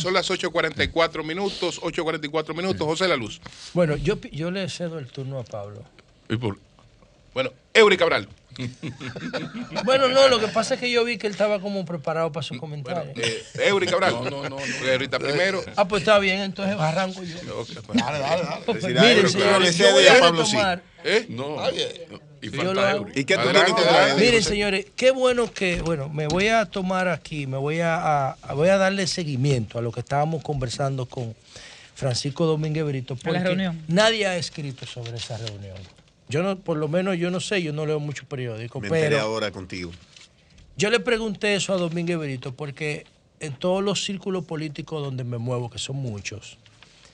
son las 8:44 minutos, 8:44 minutos. José La Luz. Bueno, yo le cedo el turno a Pablo. Bueno, Eury Cabral. Bueno, no, lo que pasa es que yo vi que él estaba como preparado para su comentario. Eury Cabral. No. Ahorita primero. Ah, pues está bien, entonces arranco yo. Dale. Miren, señores, yo voy a retomar. ¿Y qué tú tienes que traer? Miren, señores, qué bueno que, me voy a tomar aquí, voy a darle seguimiento a lo que estábamos conversando con Francisco Domínguez Brito, porque nadie ha escrito sobre esa reunión. Yo no, por lo menos yo no sé, yo no leo mucho periódico. Me enteré ahora contigo. Yo le pregunté eso a Domínguez Brito porque en todos los círculos políticos donde me muevo, que son muchos,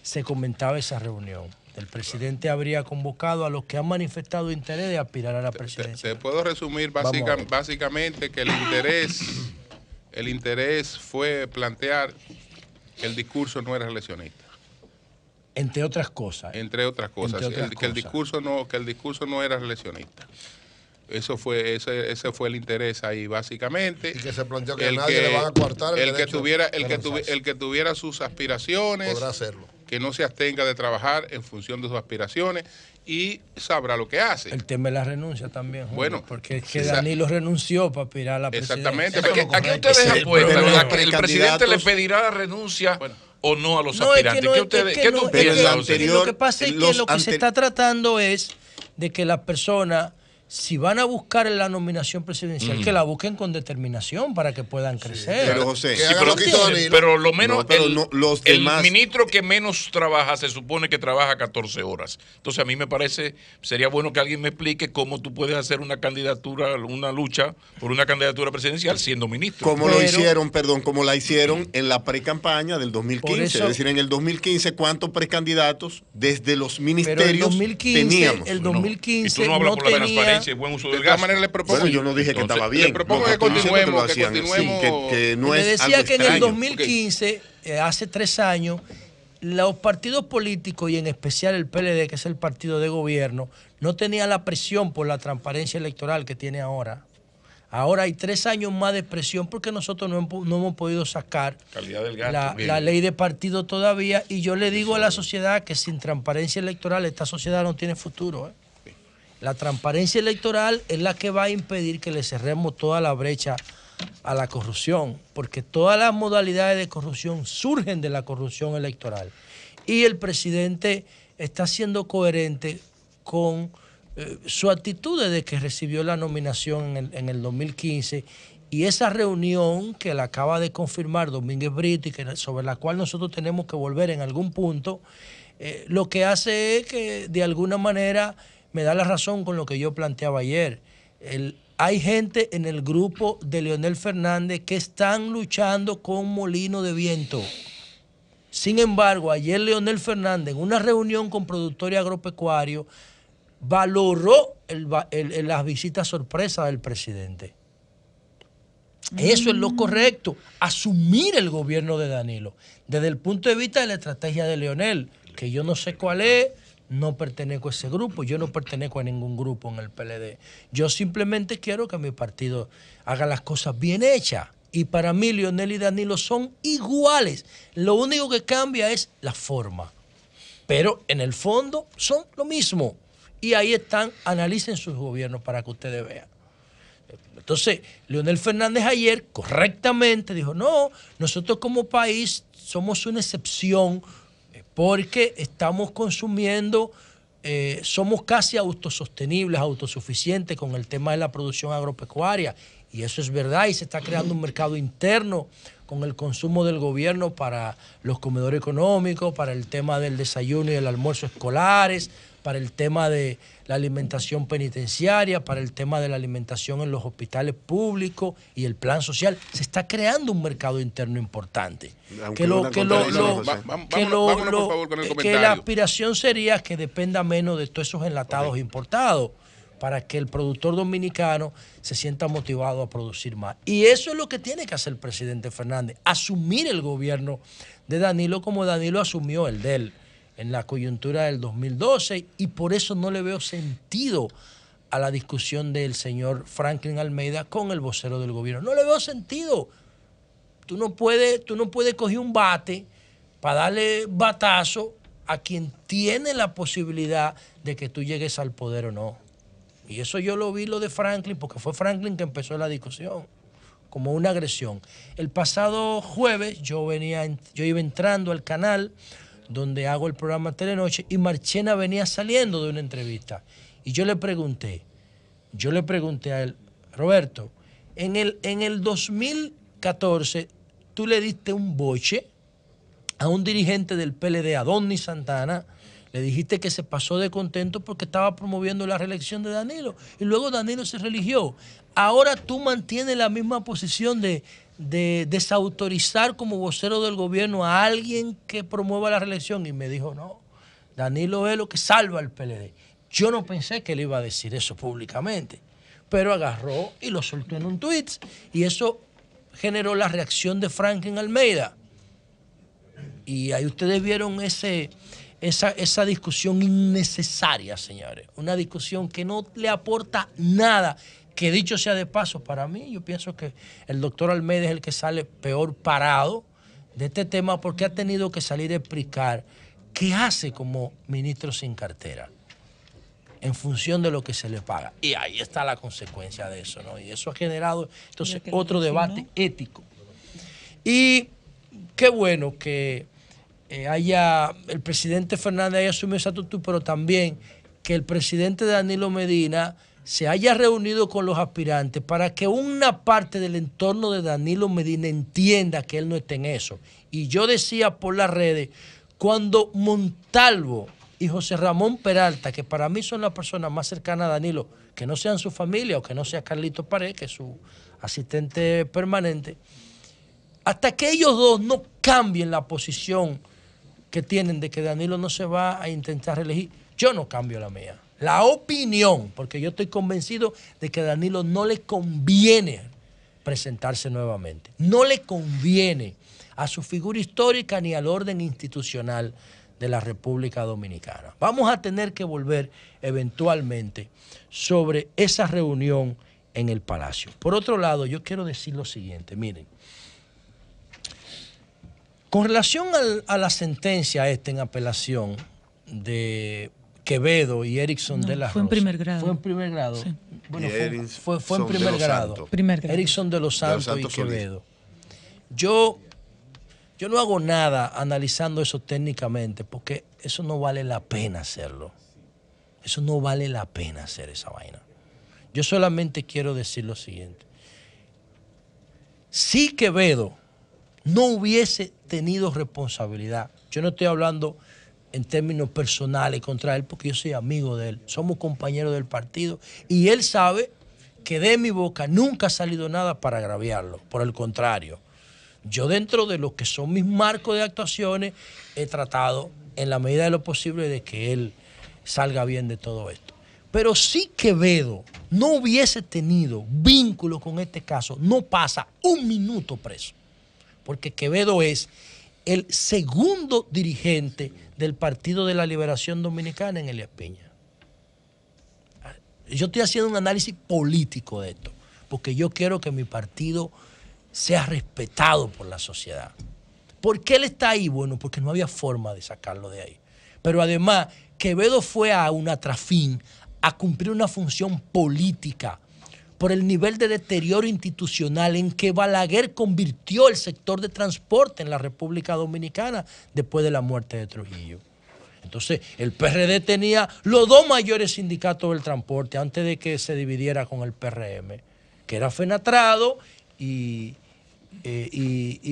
se comentaba esa reunión. El presidente habría convocado a los que han manifestado interés de aspirar a la presidencia. Te puedo resumir básicamente que el interés fue plantear que el discurso no era reeleccionista. Entre otras cosas. Que el discurso no era reeleccionista. Ese fue el interés ahí básicamente. Y que se planteó que a nadie le van a coartar el que tuviera sus aspiraciones podrá hacerlo. Que no se abstenga de trabajar en función de sus aspiraciones y sabrá lo que hace. El tema de la renuncia también, Julio, bueno, porque es que Danilo renunció para aspirar a la presidencia. Exactamente. ¿A qué ustedes apuestan? ¿El presidente le pedirá la renuncia o no a los aspirantes? Lo que pasa es que lo que se está tratando es de que las personas, si van a buscar la nominación presidencial, que la busquen con determinación para que puedan crecer. Pero José, pero lo menos el ministro que menos trabaja se supone que trabaja 14 horas. Entonces a mí me parece, sería bueno que alguien me explique cómo tú puedes hacer una candidatura, una lucha por una candidatura presidencial siendo ministro. Como la hicieron en la pre-campaña del 2015. Es decir, en el 2015, ¿cuántos precandidatos desde los ministerios teníamos? El 2015 y tú no hablas por la transparencia y buen uso del gas. Le propongo, yo no dije que estaba bien. Le propongo que continuemos. Que no le es decía algo que en extraño. el 2015, hace 3 años, los partidos políticos y en especial el PLD, que es el partido de gobierno, no tenía la presión por la transparencia electoral que tiene ahora. Ahora hay 3 años más de presión porque nosotros no hemos podido sacar la ley de partido todavía, y yo le digo a la sociedad que sin transparencia electoral esta sociedad no tiene futuro. La transparencia electoral es la que va a impedir que le cerremos toda la brecha a la corrupción, porque todas las modalidades de corrupción surgen de la corrupción electoral. Y el presidente está siendo coherente con su actitud desde que recibió la nominación en el 2015, y esa reunión que la acaba de confirmar Domínguez Brito y sobre la cual nosotros tenemos que volver en algún punto, lo que hace es que de alguna manera me da la razón con lo que yo planteaba ayer. Hay gente en el grupo de Leonel Fernández que están luchando con molino de viento. Sin embargo, ayer Leonel Fernández, en una reunión con productores agropecuarios, valoró las visitas sorpresa del presidente. Eso es lo correcto, asumir el gobierno de Danilo. Desde el punto de vista de la estrategia de Leonel, que yo no sé cuál es, no pertenezco a ese grupo, yo no pertenezco a ningún grupo en el PLD. Yo simplemente quiero que mi partido haga las cosas bien hechas. Y para mí Leonel y Danilo son iguales. Lo único que cambia es la forma. Pero en el fondo son lo mismo. Y ahí están, analicen sus gobiernos para que ustedes vean. Entonces, Leonel Fernández ayer correctamente dijo, no, nosotros como país somos una excepción porque estamos consumiendo, somos casi autosostenibles, autosuficientes con el tema de la producción agropecuaria. Y eso es verdad, y se está creando un mercado interno con el consumo del gobierno para los comedores económicos, para el tema del desayuno y el almuerzo escolares, para el tema de la alimentación penitenciaria, para el tema de la alimentación en los hospitales públicos y el plan social. Se está creando un mercado interno importante. Que la aspiración sería que dependa menos de todos esos enlatados importados, para que el productor dominicano se sienta motivado a producir más. Y eso es lo que tiene que hacer el presidente Fernández, asumir el gobierno de Danilo como Danilo asumió el de él en la coyuntura del 2012, y por eso no le veo sentido a la discusión del señor Franklin Almeida con el vocero del gobierno. No le veo sentido. Tú no puedes coger un bate para darle batazo a quien tiene la posibilidad de que tú llegues al poder o no. Y eso yo lo vi lo de Franklin, porque fue Franklin que empezó la discusión, como una agresión. El pasado jueves yo iba entrando al canal donde hago el programa Telenoche y Marchena venía saliendo de una entrevista. Y yo le pregunté a él, Roberto, en el 2014 tú le diste un boche a un dirigente del PLD, a Donny Santana, le dijiste que se pasó de contento porque estaba promoviendo la reelección de Danilo y luego Danilo se religió. Ahora tú mantienes la misma posición de desautorizar como vocero del gobierno a alguien que promueva la reelección. Y me dijo, no, Danilo es lo que salva al PLD. Yo no pensé que él iba a decir eso públicamente, pero agarró y lo soltó en un tuit y eso generó la reacción de Franklin Almeida. Y ahí ustedes vieron esa discusión innecesaria, señores. Una discusión que no le aporta nada. Que dicho sea de paso, para mí, yo pienso que el doctor Almeida es el que sale peor parado de este tema porque ha tenido que salir a explicar qué hace como ministro sin cartera en función de lo que se le paga. Y ahí está la consecuencia de eso, ¿no? Y eso ha generado entonces otro debate ético. Y qué bueno que el presidente Fernández haya asumido esa actitud, pero también que el presidente Danilo Medina se haya reunido con los aspirantes para que una parte del entorno de Danilo Medina entienda que él no está en eso. Y yo decía por las redes, cuando Montalvo y José Ramón Peralta, que para mí son las personas más cercanas a Danilo, que no sean su familia o que no sea Carlito Pared, que es su asistente permanente, hasta que ellos dos no cambien la posición que tienen de que Danilo no se va a intentar reelegir, yo no cambio la mía. La opinión, porque yo estoy convencido de que a Danilo no le conviene presentarse nuevamente. No le conviene a su figura histórica ni al orden institucional de la República Dominicana. Vamos a tener que volver eventualmente sobre esa reunión en el Palacio. Por otro lado, yo quiero decir lo siguiente, miren. Con relación a la sentencia en apelación de Quevedo y Erickson de la Rosa. Fue en primer grado. Fue en primer grado. Sí. Bueno, fue en primer grado. Erickson de los Santos y Quevedo. Yo no hago nada analizando eso técnicamente porque eso no vale la pena hacerlo. Eso no vale la pena hacer esa vaina. Yo solamente quiero decir lo siguiente. Si Quevedo no hubiese tenido responsabilidad, yo no estoy hablando en términos personales contra él porque yo soy amigo de él, somos compañeros del partido y él sabe que de mi boca nunca ha salido nada para agraviarlo, por el contrario. Yo dentro de lo que son mis marcos de actuaciones he tratado en la medida de lo posible de que él salga bien de todo esto. Pero si Quevedo no hubiese tenido vínculo con este caso, no pasa un minuto preso, porque Quevedo es el segundo dirigente del Partido de la Liberación Dominicana en Elías Piña. Yo estoy haciendo un análisis político de esto, porque yo quiero que mi partido sea respetado por la sociedad. ¿Por qué él está ahí? Bueno, porque no había forma de sacarlo de ahí. Pero además, Quevedo fue a UNATRAFIN a cumplir una función política por el nivel de deterioro institucional en que Balaguer convirtió el sector de transporte en la República Dominicana después de la muerte de Trujillo. Entonces, el PRD tenía los dos mayores sindicatos del transporte antes de que se dividiera con el PRM, que era FENATRADO y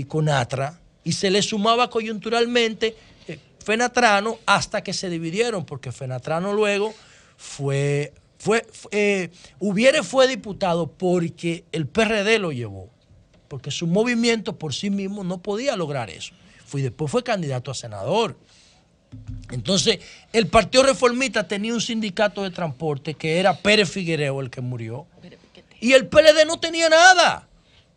CONATRA, y se le sumaba coyunturalmente FENATRANO hasta que se dividieron, porque FENATRANO luego fue diputado porque el PRD lo llevó, porque su movimiento por sí mismo no podía lograr eso. Después fue candidato a senador. Entonces, el Partido Reformista tenía un sindicato de transporte que era Pérez Figuereo, el que murió, y el PLD no tenía nada.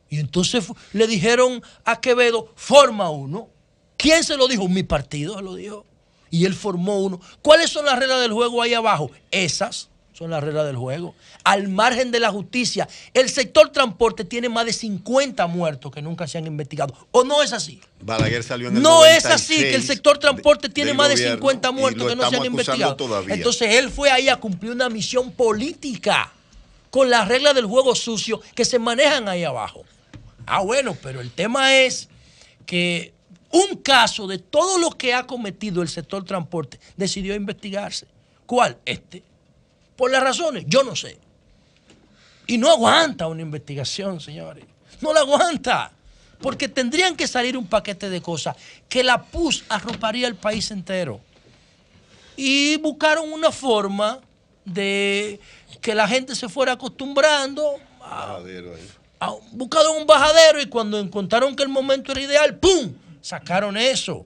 Y entonces le dijeron a Quevedo, forma uno. ¿Quién se lo dijo? Mi partido se lo dijo. Y él formó uno. ¿Cuáles son las reglas del juego ahí abajo? Esas Son las reglas del juego. Al margen de la justicia, el sector transporte tiene más de 50 muertos que nunca se han investigado. ¿O no es así? Balaguer salió en el No es así que el sector transporte tiene más de 50 muertos que no se han investigado. Todavía. Entonces él fue ahí a cumplir una misión política con las reglas del juego sucio que se manejan ahí abajo. Bueno, pero el tema es que un caso de todo lo que ha cometido el sector transporte decidió investigarse. ¿Cuál? Por las razones, yo no sé. Y no aguanta una investigación, señores. No la aguanta. Porque tendrían que salir un paquete de cosas que la PUS arroparía al país entero. Y buscaron una forma de que la gente se fuera acostumbrando buscaron un bajadero y cuando encontraron que el momento era ideal, ¡pum!, sacaron eso.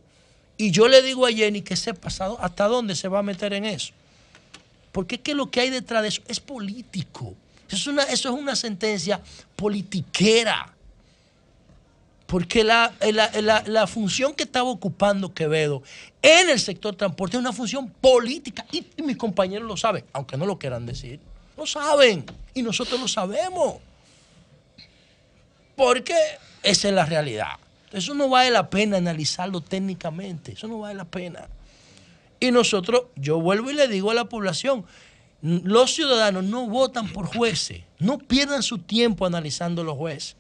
Y yo le digo a Jenny que sepa hasta dónde se va a meter en eso. Porque es que lo que hay detrás de eso es político. Eso es una sentencia politiquera. Porque la función que estaba ocupando Quevedo en el sector transporte es una función política. Y mis compañeros lo saben, aunque no lo quieran decir. Lo saben. Y nosotros lo sabemos. Porque esa es la realidad. Eso no vale la pena analizarlo técnicamente. Eso no vale la pena. Y nosotros, yo vuelvo y le digo a la población, los ciudadanos no votan por jueces. No pierdan su tiempo analizando los jueces.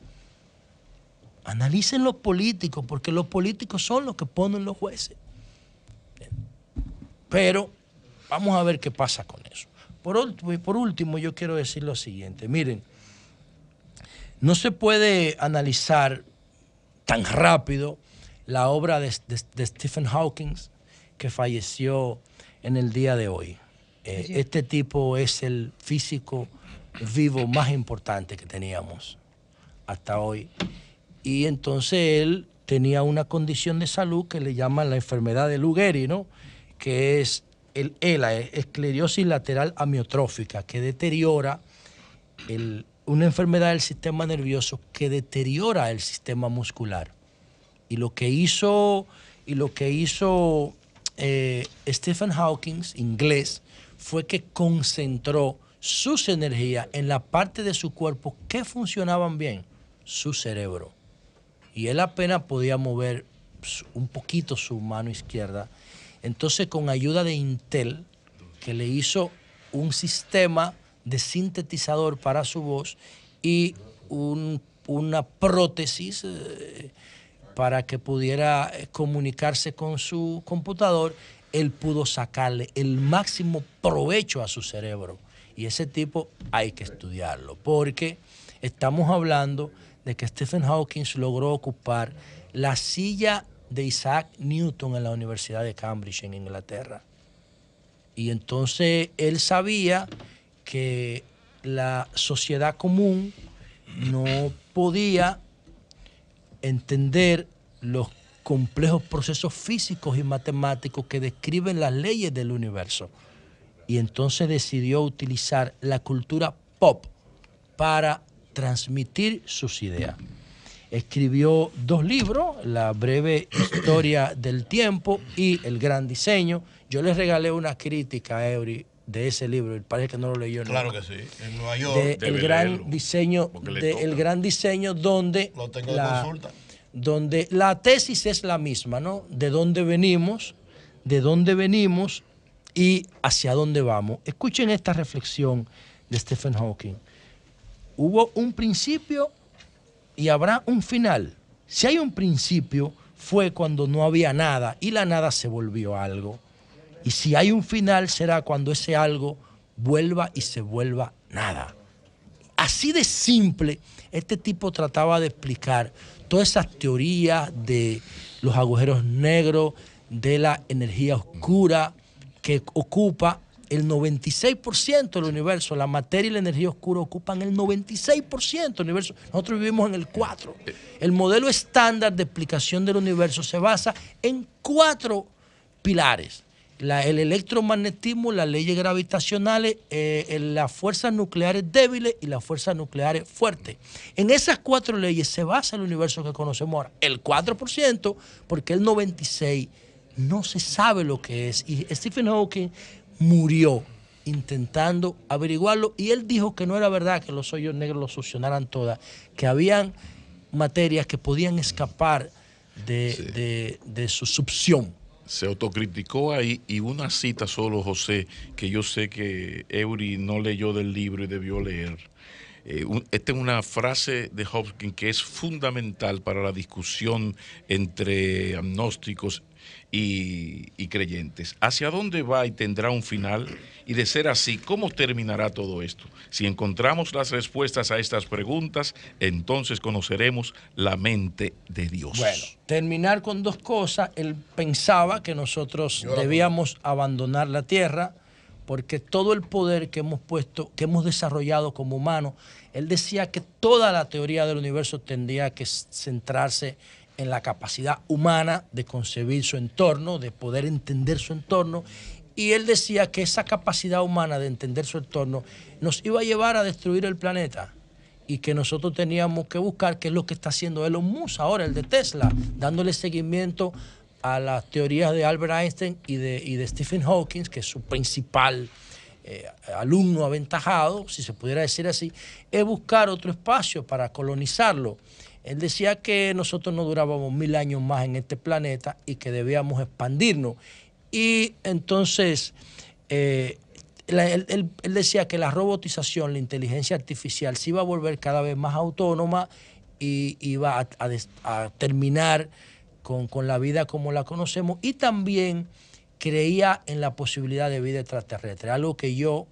Analicen los políticos, porque los políticos son los que ponen los jueces. Pero vamos a ver qué pasa con eso. Por último, yo quiero decir lo siguiente. Miren, no se puede analizar tan rápido la obra de Stephen Hawking, que falleció en el día de hoy. Este tipo es el físico vivo más importante que teníamos hasta hoy. Y entonces él tenía una condición de salud que le llaman la enfermedad de Lou Gehrig, ¿no? Que es ELA, esclerosis lateral amiotrófica, que deteriora una enfermedad del sistema nervioso que deteriora el sistema muscular. Y lo que hizo Stephen Hawking, inglés, fue que concentró sus energías en la parte de su cuerpo que funcionaban bien, su cerebro. Y él apenas podía mover un poquito su mano izquierda. Entonces, con ayuda de Intel, que le hizo un sistema de sintetizador para su voz y una prótesis para que pudiera comunicarse con su computador, él pudo sacarle el máximo provecho a su cerebro. Y ese tipo hay que estudiarlo, porque estamos hablando de que Stephen Hawking logró ocupar la silla de Isaac Newton en la Universidad de Cambridge, en Inglaterra. Y entonces él sabía que la sociedad común no podía entender los complejos procesos físicos y matemáticos que describen las leyes del universo. Y entonces decidió utilizar la cultura pop para transmitir sus ideas. Escribió 2 libros, La breve historia del tiempo y El gran diseño. Yo les regalé una crítica a Eury de ese libro, parece que no lo leyó. Claro que sí, en Nueva York. El gran diseño donde lo tengo de consulta. Donde la tesis es la misma, ¿no? De dónde venimos y hacia dónde vamos. Escuchen esta reflexión de Stephen Hawking. Hubo un principio y habrá un final. Si hay un principio, fue cuando no había nada y la nada se volvió algo. Y si hay un final, será cuando ese algo vuelva y se vuelva nada. Así de simple, este tipo trataba de explicar todas esas teorías de los agujeros negros, de la energía oscura que ocupa el 96% del universo. La materia y la energía oscura ocupan el 96% del universo. Nosotros vivimos en el 4%. El modelo estándar de explicación del universo se basa en 4 pilares. El electromagnetismo, las leyes gravitacionales, las fuerzas nucleares débiles y las fuerzas nucleares fuertes. En esas 4 leyes se basa el universo que conocemos ahora. El 4%, porque el 96% no se sabe lo que es. Y Stephen Hawking murió intentando averiguarlo, y él dijo que no era verdad que los hoyos negros los solucionaran todas, que habían materias que podían escapar de su succión. Se autocriticó ahí, y una cita solo, José, que yo sé que Eury no leyó del libro y debió leer. Esta es una frase de Hopkins que es fundamental para la discusión entre agnósticos y creyentes. ¿Hacia dónde va y tendrá un final? Y de ser así, ¿cómo terminará todo esto? Si encontramos las respuestas a estas preguntas, entonces conoceremos la mente de Dios. Bueno, terminar con dos cosas. Él pensaba que nosotros debíamos abandonar la tierra, porque todo el poder que hemos desarrollado como humanos, él decía que toda la teoría del universo tendría que centrarse en la capacidad humana de concebir su entorno, de poder entender su entorno, y él decía que esa capacidad humana de entender su entorno nos iba a llevar a destruir el planeta, y que nosotros teníamos que buscar qué es lo que está haciendo Elon Musk ahora, el de Tesla, dándole seguimiento a las teorías de Albert Einstein y de Stephen Hawking, que es su principal alumno aventajado, si se pudiera decir así, es buscar otro espacio para colonizarlo. Él decía que nosotros no durábamos 1000 años más en este planeta y que debíamos expandirnos. Y entonces, él decía que la robotización, la inteligencia artificial, se iba a volver cada vez más autónoma y iba a terminar con la vida como la conocemos, y también creía en la posibilidad de vida extraterrestre, algo que yo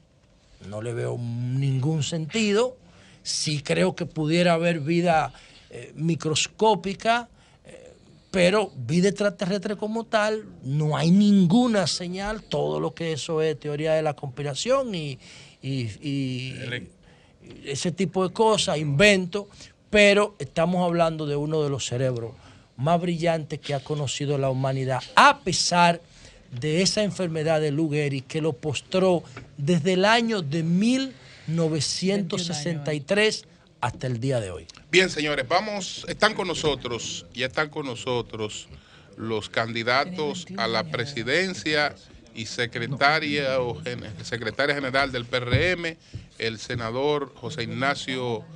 no le veo ningún sentido. Sí creo que pudiera haber vida microscópica, pero vida extraterrestre como tal, no hay ninguna señal. Todo lo que eso es teoría de la conspiración y ese tipo de cosas, invento, pero estamos hablando de uno de los cerebros más brillantes que ha conocido la humanidad, a pesar de esa enfermedad de Lou Gehrig que lo postró desde el año de 1963 hasta el día de hoy. Bien, señores, están con nosotros los candidatos a la presidencia y secretaria general del PRM, el senador José Ignacio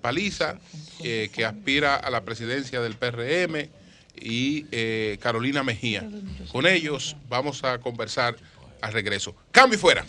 Paliza, que aspira a la presidencia del PRM, y Carolina Mejía. Con ellos vamos a conversar al regreso. Cambio y fuera.